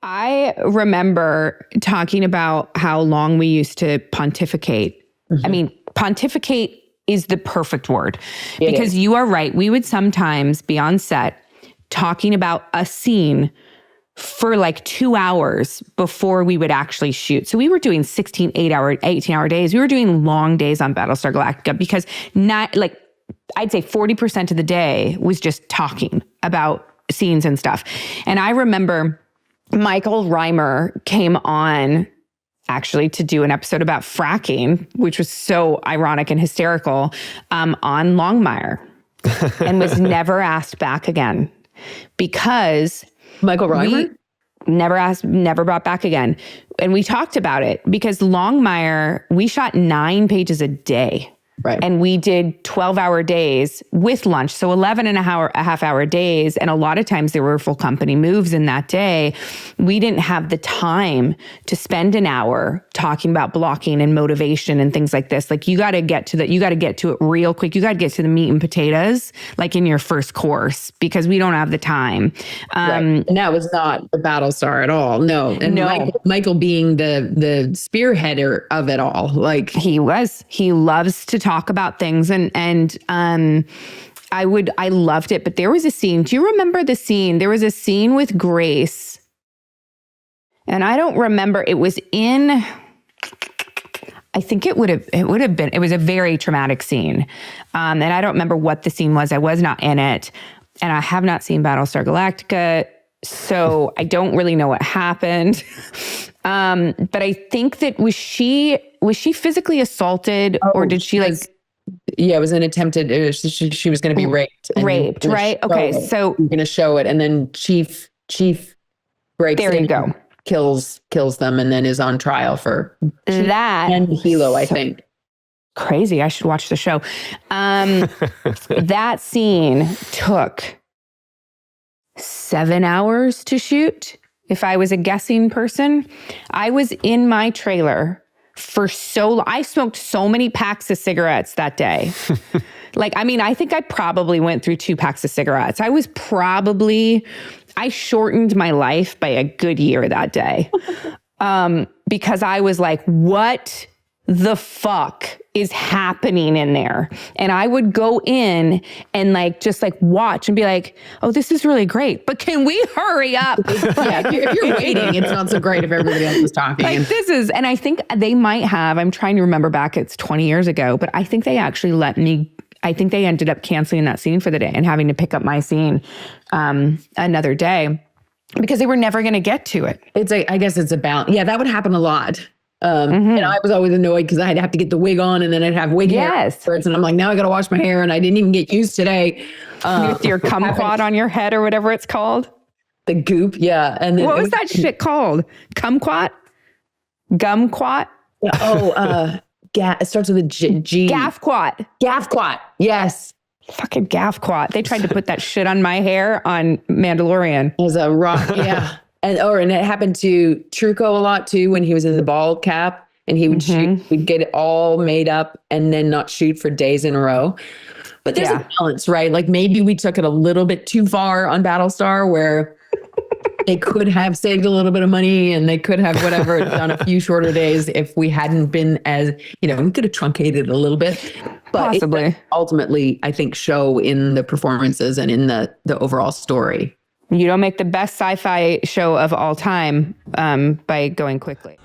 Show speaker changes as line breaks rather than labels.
I remember talking about how long we used to pontificate. I mean, pontificate is the perfect word because you are right. We would sometimes be on set talking about a scene for like 2 hours before we would actually shoot. So we were doing 16, 18-hour days. We were doing long days on Battlestar Galactica because I'd say 40% of the day was just talking about scenes and stuff. And I remember Michael Reimer came on actually to do an episode about fracking, which was so ironic and hysterical, on Longmire and was never asked back again because
Michael Reimer?
Never brought back again. And we talked about it because Longmire, we shot 9 pages a day.
Right.
And we did 12-hour days with lunch. So 11 and a half hour days. And a lot of times there were full company moves in that day. We didn't have the time to spend an hour talking about blocking and motivation and things like this. Like you got to get to it real quick. You got to get to the meat and potatoes, like in your first course, because we don't have the time.
Right. And that was not the Battlestar at all. No. And
no.
Michael being the spearheader of it all. Like
he loves to talk about things and I loved it. But there was a scene. Do you remember the scene? There was a scene with Grace. And I don't remember. It was in, I think it would have been, it was a very traumatic scene. And I don't remember what the scene was. I was not in it. And I have not seen Battlestar Galactica. So I don't really know what happened. But I think that was she physically assaulted or did she like?
Yeah, it was an attempted, she was going to be raped.
Raped, right? Okay. So
you're going to show it. And then Chief breaks
there you go.
Kills them and then is on trial for
that.
And Hilo, I think.
Crazy. I should watch the show. That scene took 7 hours to shoot. If I was a guessing person, I was in my trailer for I smoked so many packs of cigarettes that day. I think I probably went through 2 packs of cigarettes. I shortened my life by a good year that day. Because I was like, what the fuck is happening in there? And I would go in and just watch and be like, oh, this is really great, but can we hurry up?
Yeah, if you're waiting, it's not so great if everybody else is talking.
And I think they might have, I'm trying to remember back, it's 20 years ago, but I think they actually I think they ended up canceling that scene for the day and having to pick up my scene another day because they were never going to get to it.
I guess it's a balance. Yeah, that would happen a lot. And I was always annoyed because I'd have to get the wig on and then I'd have wig hair afterwards. And I'm like, now I got to wash my hair and I didn't even get used today.
With your kumquat on your head or whatever it's called.
The goop. Yeah. And then
what was that shit called? Kumquat? Gumquat?
It starts with a G.
Gaffquat.
Gaffquat. Yes.
Fucking gaffquat. They tried to put that shit on my hair on Mandalorian.
It was a rock. Yeah. And it happened to Truco a lot too when he was in the bald cap and he would shoot, we'd get it all made up and then not shoot for days in a row. But there's a balance, right? Like maybe we took it a little bit too far on Battlestar where they could have saved a little bit of money and they could have done a few shorter days if we hadn't been as, we could have truncated a little bit. But
possibly.
Ultimately, I think show in the performances and in the overall story.
You don't make the best sci-fi show of all time by going quickly.